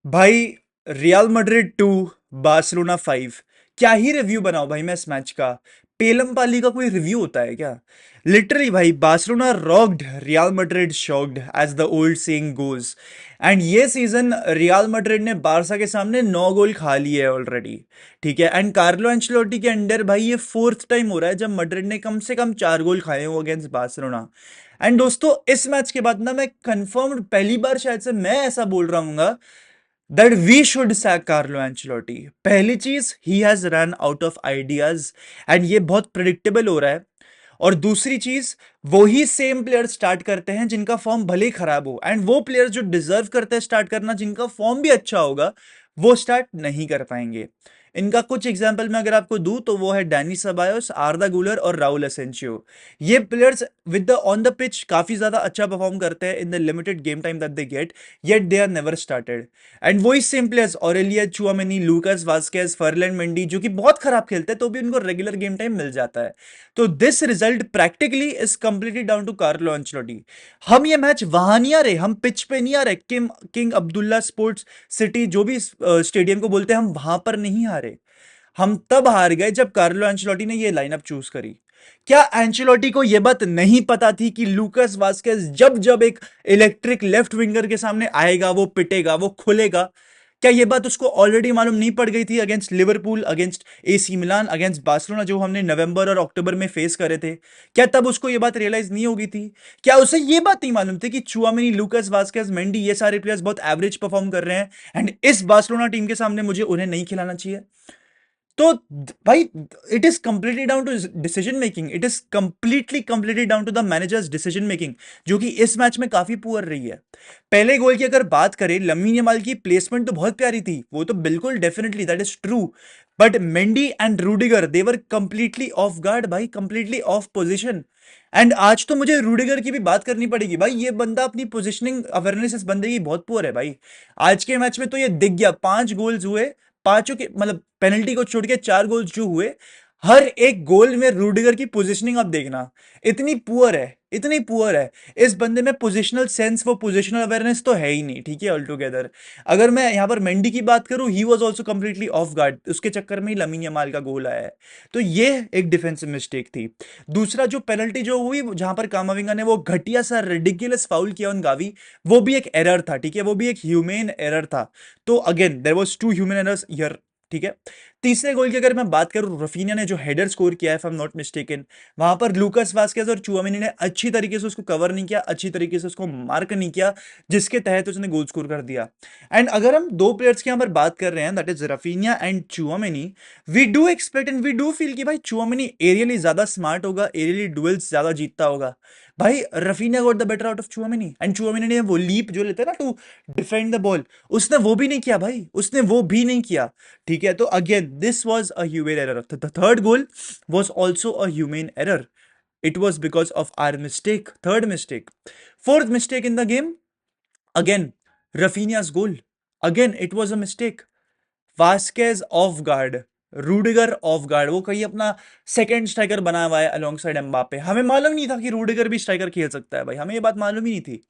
भाई, real Madrid 2 Barcelona 5। क्या ही review बनाओ भाई मैं इस मैच का। पेलम पाली का कोई रिव्यू होता है क्या? लिटरली भाई, Barcelona rocked, Real Madrid shocked, as the old saying goes. And ये सीजन रियल मैड्रिड ने बारसा के सामने 9 गोल खा लिए है ऑलरेडी। ठीक है, एंड कार्लो एंचेलोटी के अंडर भाई ये फोर्थ टाइम हो रहा है जब मैड्रिड ने कम से कम 4 गोल खाए हो अगेंस्ट बार्सिलोना। एंड दोस्तों, इस मैच के बाद ना मैं कंफर्म पहली बार शायद से मैं ऐसा बोल रहा हूँ that we should sack Carlo Ancelotti। पहली चीज, he has run out of ideas and ये बहुत प्रिडिक्टेबल हो रहा है। और दूसरी चीज, वो ही सेम प्लेयर स्टार्ट करते हैं जिनका फॉर्म भले ही खराब हो, एंड वो प्लेयर जो डिजर्व करते हैं स्टार्ट करना, जिनका फॉर्म भी अच्छा होगा, वो स्टार्ट नहीं कर पाएंगे। इनका कुछ एग्जांपल मैं अगर आपको दूं तो वो है डैनी सबायोस, आर्दा गुलर और राउल एसेंसियो। ये players with the on the pitch काफी ज्यादा अच्छा परफॉर्म करते हैं in the limited game time that they get, yet they are never started. And वही same players Aurelien Tchouameni, Lucas Vazquez, Ferland Mendy, जो कि बहुत खराब खेलते हैं तो भी उनको रेगुलर गेम टाइम मिल जाता है। तो this result practically is completely down to Carlo Ancelotti. हम ये मैच वहां नहीं आ रहे, हम पिच पे नहीं आ रहे, किंग अब्दुल्ला स्पोर्ट्स सिटी जो भी स्टेडियम को बोलते हैं, हम वहां पर नहीं हारे। हम तब हार गए जब कार्लो एंचेलोटी ने ये लाइनअप चूज करी। क्या एंचेलोटी को यह बात नहीं पता थी कि लूकास वास्केज जब जब एक इलेक्ट्रिक लेफ्ट विंगर के सामने आएगा, वो पिटेगा, वो खुलेगा? क्या यह बात उसको ऑलरेडी मालूम नहीं पड़ गई थी against Liverpool, against AC Milan, against Barcelona, जो हमने नवंबर और अक्टूबर में फेस करे थे? क्या तब उसको यह बात रियलाइज नहीं होगी थी? क्या उसे यह बात नहीं मालूम थी कि चुआमेनी, लूकास वास्केज, मेंडी, ये सारे प्लेयर्स बहुत एवरेज परफॉर्म कर रहे हैं एंड इस बार्सिलोना टीम के सामने मुझे उन्हें नहीं खिलाना चाहिए? तो भाई, it is completely down to decision making, it is completely down to the manager's decision making, जो कि इस मैच में काफी पुअर रही है। पहले गोल की अगर बात करें, लमीन यमाल की प्लेसमेंट तो बहुत प्यारी थी, वो तो बिल्कुल definitely that is true. But Mendy and Rudiger, they were completely off guard भाई, कंप्लीटली ऑफ पोजीशन। एंड आज तो मुझे रूडिगर की भी बात करनी पड़ेगी भाई, ये बंदा अपनी पोजिशनिंग अवेयरनेस इस बंदे की बहुत पुअर है भाई। आज के मैच में तो ये दिख गया, 5 गोल्स हुए, पांचों के मतलब पेनल्टी को छोड़ के 4 गोल जो हुए, हर एक गोल में रूडिगर की पोजीशनिंग आप देखना, इतनी पुअर है, इतनी पुअर है। इस बंदे में पोजीशनल सेंस, वो पोजीशनल अवेयरनेस तो है ही नहीं, ठीक है, ऑल टुगेदर। अगर मैं यहां पर मेंडी की बात करूं, he was also completely off guard, उसके चक्कर में ही लमीन यमाल का गोल आया है। तो ये एक डिफेंसिव मिस्टेक थी। दूसरा, जो पेनल्टी जो हुई जहां पर कामाविंगा ने वो घटिया सा रिडिकुलस फाउल किया उन गावी, वो भी एक एरर था, ठीक है, वो भी एक ह्यूमेन एरर था। तो again there was 2 human errors here, ठीक है। तीसरे गोल की अगर मैं बात करूं, रफीनिया ने जो हेडर स्कोर किया है, if I am not mistaken, वहां पर लूकास वास्केज और चुआमेनी ने अच्छी तरीके से उसको कवर नहीं किया, अच्छी तरीके से उसको मार्क नहीं किया, जिसके तहत उसने गोल स्कोर कर दिया। एंड अगर हम दो प्लेयर्स की यहां पर बात कर रहे हैं, that is Raphinha and Tchouameni, we do expect and we do feel कि भाई चुआमेनी एरियली ज्यादा स्मार्ट होगा, एरियली डुएल्स ज्यादा जीतता होगा। भाई Raphinha got the better out of Tchouameni, and Tchouameni ने वो लीप जो लेते हैं ना टू डिफेंड द बॉल, उसने वो भी नहीं किया भाई, उसने वो भी नहीं किया। ठीक है, तो again this was a human error. The third goal was also a human error. It was because of our mistake, third mistake. Fourth mistake in the game, again Raphinha's goal, again it was a mistake. Vazquez off guard, Rudiger off guard, वो कहीं अपना second striker बना हुआ है along side Mbappe. हमें मालूम नहीं था कि रूडिगर भी स्ट्राइकर खेल सकता है भाई, हमें ये बात मालूम ही नहीं थी।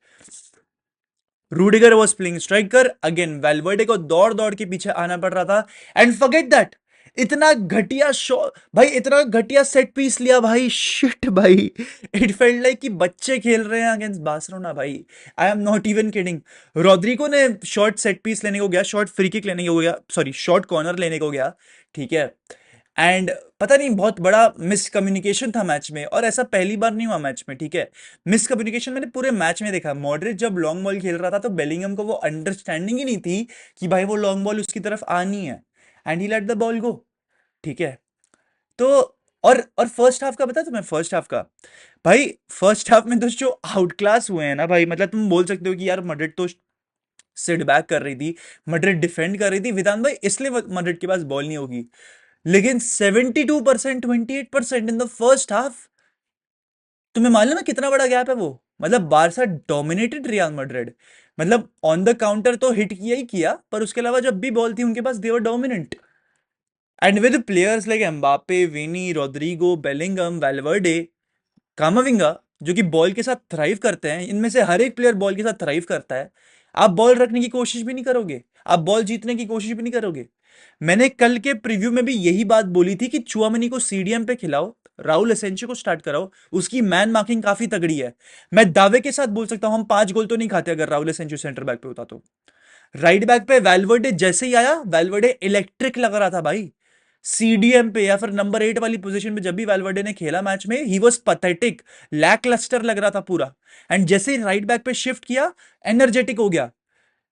Rudiger was playing striker, again Valverde को दौड़ दौड़ के पीछे आना पड़ रहा था। एंड फॉरगेट दैट, इतना घटिया शॉट भाई, इतना घटिया सेट पीस लिया भाई, शिट भाई। इट फेल्ट लाइक कि बच्चे खेल रहे हैं अगेंस्ट बार्सिलोना भाई। I am not even kidding. Rodrygo ने शॉर्ट सेट पीस लेने को गया, शॉर्ट फ्री किक लेने को गया, सॉरी शॉर्ट कॉर्नर लेने को गया, ठीक है। एंड पता नहीं, बहुत बड़ा मिसकम्युनिकेशन था मैच में, और ऐसा पहली बार नहीं हुआ मैच में, ठीक है। मिसकम्युनिकेशन मैंने पूरे मैच में देखा। मॉडरिच जब लॉन्ग बॉल खेल रहा था तो बेलिंगम को वो अंडरस्टैंडिंग ही नहीं थी कि भाई वो लॉन्ग बॉल उसकी तरफ आनी है, and he let the ball go, ठीक है। तो और फर्स्ट हाफ का पता है तुम्हें, फर्स्ट हाफ का भाई, फर्स्ट हाफ में तो जो आउट क्लास हुए हैं ना भाई, मतलब तुम बोल सकते हो कि यार मड्रिड तो सिट बैक कर रही थी, मड्रिड डिफेंड कर रही थी विधान भाई, इसलिए मड्रिड के पास बॉल नहीं होगी। लेकिन 72%, 28% इन द फर्स्ट हाफ, तुम्हें मालूम है कितना बड़ा गैप है वो? मतलब बारसा डोमिनेटेड रियल मैड्रिड, मतलब ऑन द काउंटर तो हिट किया ही किया, पर उसके अलावा जब भी बॉल थी उनके पास, they were dominant. And with players like Mbappe, Vini, Rodrygo, Bellingham, Valverde, Camavinga, जो कि बॉल के साथ थ्राइव करते हैं, इनमें से हर एक प्लेयर बॉल के साथ थ्राइव करता है। आप बॉल रखने की कोशिश भी नहीं करोगे, आप बॉल जीतने की कोशिश भी नहीं करोगे। मैंने कल के प्रीव्यू में भी यही बात बोली थी कि चुआमनी को सीडीएम पे खिलाओ, राहुल एसेंशियो को स्टार्ट कराओ, उसकी मैन मार्किंग काफी तगड़ी है। मैं दावे के साथ बोल सकता हूं हम 5 गोल तो नहीं खाते अगर राहुल एसेंशियो सेंटर बैक पे होता तो। राइट बैक पे वैल्वर्डे जैसे ही आया, वैल्वर्डे इलेक्ट्रिक लग रहा था भाई। सीडीएम पे या फिर नंबर 8 वाली पोजीशन पे जब भी वैल्वर्डे ने खेला मैच में, he was pathetic, lack lustre लग रहा था पूरा। एंड जैसे ही राइट बैक पे शिफ्ट किया, एनर्जेटिक हो गया।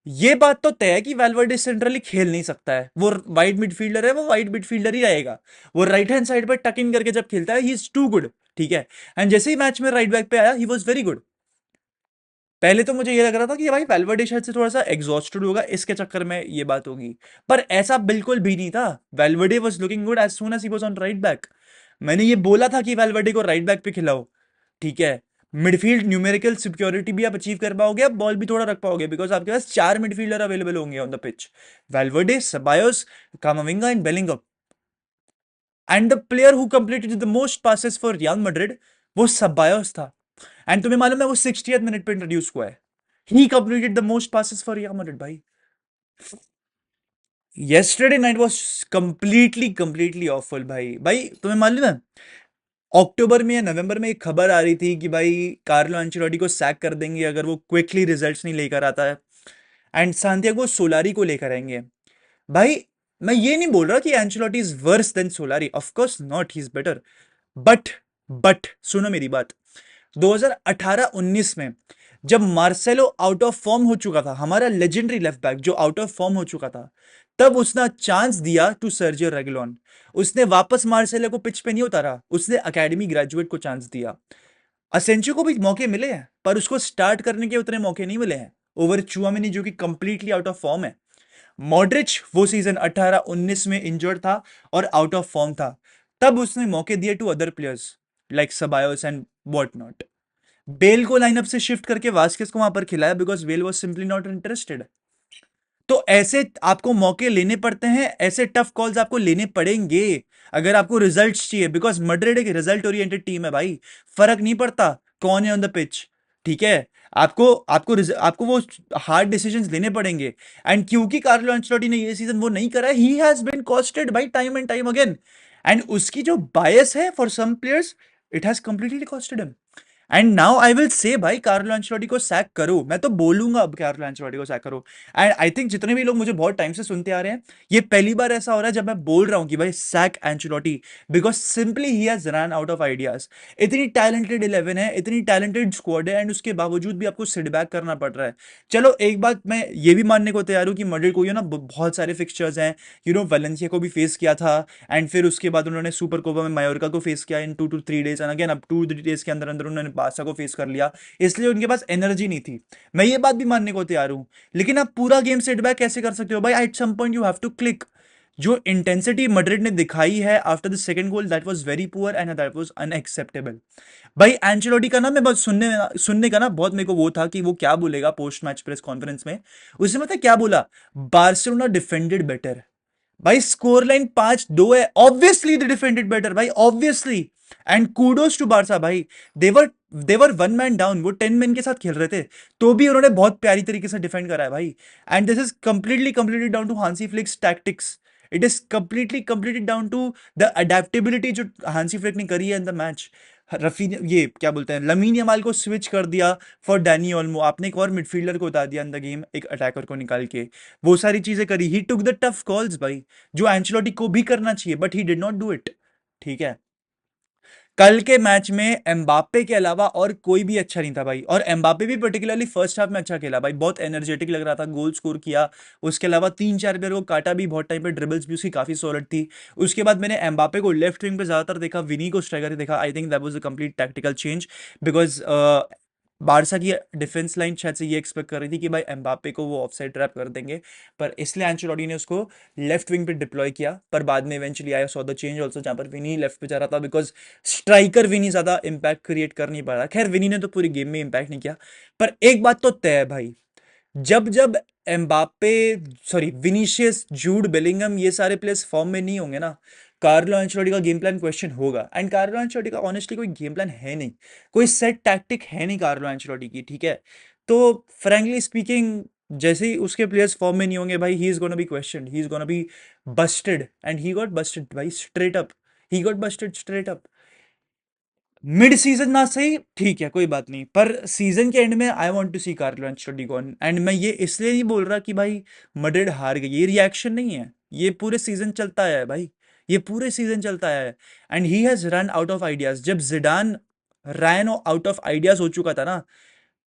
ये बात तो तय है कि वैल्वर्डे सेंट्रली खेल नहीं सकता है, वो वाइड मिडफील्डर है, वो वाइड मिडफील्डर ही रहेगा। वो राइट हैंड साइड पर टक इन करके जब खेलता है, ही इज टू गुड। ठीक है। एंड जैसे ही मैच में राइट बैक पे आया, ही वॉज वेरी गुड। पहले तो मुझे ये लग रहा था कि भाई वैल्वर्डे शायद से थोड़ा सा एग्जॉस्टेड होगा, इसके चक्कर में ये बात होगी। पर ऐसा बिल्कुल भी नहीं था। Valverde was looking good as soon as he was on right back. मैंने ये बोला था कि वैल्वर्डे को राइट बैक पे खिलाओ। ठीक है। मिडफील्ड न्यूमेरिकल सिक्योरिटी भी आप अचीव कर पाओगे, बॉल भी थोड़ा रख पाओगे, बिकॉज आपके पास 4 मिडफील्डर अवेलेबल होंगे on the pitch. Valverde, Ceballos, Camavinga and Bellingham. And the player who completed the most passes for Real Madrid, वो सबायोस था। एंड तुम्हें मालूम है वो 60th मिनट पे इंट्रोड्यूस हुआ है। ही completed the most passes for Real Madrid भाई। yesterday night was completely awful भाई। भाई तुम्हें मालूम है, अक्टूबर में या नवंबर में एक खबर आ रही थी कि भाई कार्लो अंचेलोटी को सैक कर देंगे अगर वो क्विकली रिजल्ट्स नहीं लेकर आता है। एंड सांतियागो सोलारी को लेकर आएंगे। भाई मैं ये नहीं बोल रहा कि Ancelotti is worse than सोलारी, of course not, he is better. But but सुनो मेरी बात। 2018-19 में जब मार्सेलो आउट ऑफ फॉर्म हो चुका था, हमारा लेजेंडरी लेफ्ट बैक जो आउट ऑफ फॉर्म हो चुका था, तब उसने चांस दिया टू सर्जियो रेगुलोन। उसने वापस मार्सेलो को पिच पे नहीं उतारा, उसने एकेडमी ग्रेजुएट को चांस दिया। असेंसियो को भी मौके मिले हैं, पर उसको स्टार्ट करने के उतने मौके नहीं मिले हैं ओवर चुआमेनी जो कि कंप्लीटली आउट ऑफ फॉर्म है। मॉड्रिच वो सीजन 18-19 में इंजर्ड था और आउट ऑफ फॉर्म था, तब उसने मौके दिए to other players like Ceballos and what not. Bale को लाइनअप से शिफ्ट करके वास्केस को वहां पर खिलाया because Bale was simply not interested. तो ऐसे आपको मौके लेने पड़ते हैं, ऐसे टफ कॉल्स आपको लेने पड़ेंगे अगर आपको रिजल्ट्स चाहिए, बिकॉज मैड्रिड एक रिजल्ट ओरिएंटेड टीम है भाई। फर्क नहीं पड़ता कौन है ऑन द पिच। ठीक है। आपको आपको आपको वो हार्ड डिसीजंस लेने पड़ेंगे। एंड क्योंकि कार्लो अंचेलोटी ने ये सीजन वो नहीं करा, he has been costed by time and time again. And उसकी जो बायस है for some players, it has completely costed him. And now I will say भाई कार्लो एंचेलोटी को सैक करो, मैं तो बोलूंगा अब कार्लो एंचेलोटी को सैक करो। एंड आई थिंक जितने भी लोग मुझे बहुत टाइम से सुनते आ रहे हैं, ये पहली बार ऐसा हो रहा है जब मैं बोल रहा हूं कि भाई sack Ancelotti, because simply he has run out of ideas. इतनी टैलेंटेड 11 है, इतनी टैलेंटेड स्क्वाड है, एंड उसके बावजूद भी आपको सिट बैक करना पड़ रहा है। चलो एक बात मैं ये भी मानने को तैयार हूं कि मैड्रिड को ना बहुत सारे फिक्सचर्स हैं। वेलेंसिया को भी फेस किया था, एंड फिर उसके बाद उन्होंने सुपर कोपा में मायोर्का को फेस किया इन 2 to 3 days, एंड अगेन अब 2 days के अंदर अंदर उन्होंने बारसा को फेस कर लिया। इसलिए उनके पास एनर्जी नहीं थी। मैं ये बात भी मानने को तैयार हूं। लेकिन आप पूरा गेम सेट बैक कैसे कर सकते हो भाई? At some point you have to click. जो इंटेंसिटी मैड्रिड ने दिखाई है after the second goal, that was very poor and that was unacceptable. भाई एंचेलोटी का ना मैं बहुत सुनने का ना बहुत मेरे को वो था कि वो क्या बोलेगा पोस्ट मैच प्रेस कॉन्फ्रेंस में। उसने मतलब क्या बोला? Barcelona defended better. भाई स्कोर लाइन 5-2 है, ऑब्वियसली दे डिफेंडेड बेटर भाई, obviously. And kudos to Barca भाई। They were they were one man down, वो 10 मैन के साथ खेल रहे थे, तो भी उन्होंने बहुत प्यारी तरीके से डिफेंड करा है भाई। And this is completely down to Hansi Flick's tactics. It is completely down to the adaptability जो हांसी फ्लिक ने करी है इन द मैच। रफी ये क्या बोलते हैं, लमीन यमाल को स्विच कर दिया फॉर डैनी ओल्मो, आपने एक और मिडफील्डर को उतार दिया इन द गेम, एक अटैकर को निकाल के। वो सारी चीजें करी, ही टुक द टफ कॉल्स भाई, जो एंचेलोटी को भी करना चाहिए, but he did not do it. ठीक है। कल के मैच में एम्बापे के अलावा और कोई भी अच्छा नहीं था भाई, और एम्बापे भी पर्टिकुलरली फर्स्ट हाफ में अच्छा खेला भाई, बहुत एनर्जेटिक लग रहा था, गोल स्कोर किया। उसके अलावा 3-4 प्लेयर को काटा भी बहुत टाइम पे, ड्रिबल्स भी उसकी काफी सॉलिड थी। उसके बाद मैंने एम्बापे को लेफ्ट विंग पे ज्यादातर देखा, विनी को स्ट्राइकर देखा। I think that was a complete tactical change, because Barça की डिफेंस लाइन शायद से ये एक्सपेक्ट कर रही थी कि भाई एम्बापे को वो ऑफसाइड ट्रैप कर देंगे, पर इसलिए एंचेलोटी ने उसको लेफ्ट विंग पे डिप्लॉय किया। पर बाद में eventually I saw the change also, जहां पर विनी लेफ्ट पे जा रहा था, बिकॉज स्ट्राइकर विनी ज्यादा इंपैक्ट क्रिएट कर नहीं पा रहा। खैर विनी ने तो पूरी गेम में इंपैक्ट नहीं किया, पर एक बात तो तय है भाई, जब जब Mbappe, sorry Vinicius, Jude Bellingham, ये सारे प्लेयर्स फॉर्म में नहीं होंगे ना, कार्लो एंचेलोटी का गेम प्लान क्वेश्चन होगा। एंड कार्लो एंचेलोटी का ऑनेस्टली कोई गेम प्लान है नहीं, कोई सेट टैक्टिक है नहीं कार्लो एंचेलोटी की। ठीक है। तो फ्रैंकली स्पीकिंग जैसे ही उसके प्लेयर्स फॉर्म में नहीं होंगे भाई, he is gonna be question, he is gonna be busted, and he got busted भाई, straight up, he got busted straight up. Mid season ना सही, ठीक है कोई बात नहीं, पर सीजन के एंड में I want to see Carlo Ancelotti gone. एंड मैं ये इसलिए नहीं बोल रहा कि भाई मैड्रिड हार गई, ये रिएक्शन नहीं है, ये पूरे सीजन चलता आया है भाई, ये पूरे सीजन चलता आया है। And he has run out of ideas. जब Zidane ran out of ideas हो चुका था ना,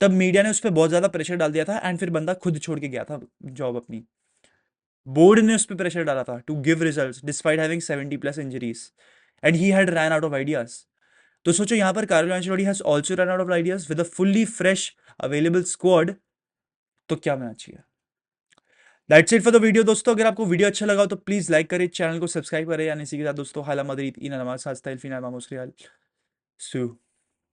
तब मीडिया ने उस पर बहुत ज्यादा प्रेशर डाल दिया था, एंड फिर बंदा खुद छोड़ के गया था जॉब अपनी। बोर्ड ने उस पर प्रेशर डाला था to give results despite having 70+ injuries, and he had run out of ideas. तो सोचो यहाँ पर Carlo Ancelotti has also run out of ideas with a fully fresh available squad, तो क्या मैच चाहिए। That's it for the video दोस्तों। अगर आपको वीडियो अच्छा लगा हो तो प्लीज लाइक करें, चैनल को सब्सक्राइब करें, यानी इसी के साथ दोस्तों हाला मदरीद इन नमाज सास्ता इल फिनाल मामूस रियाल सू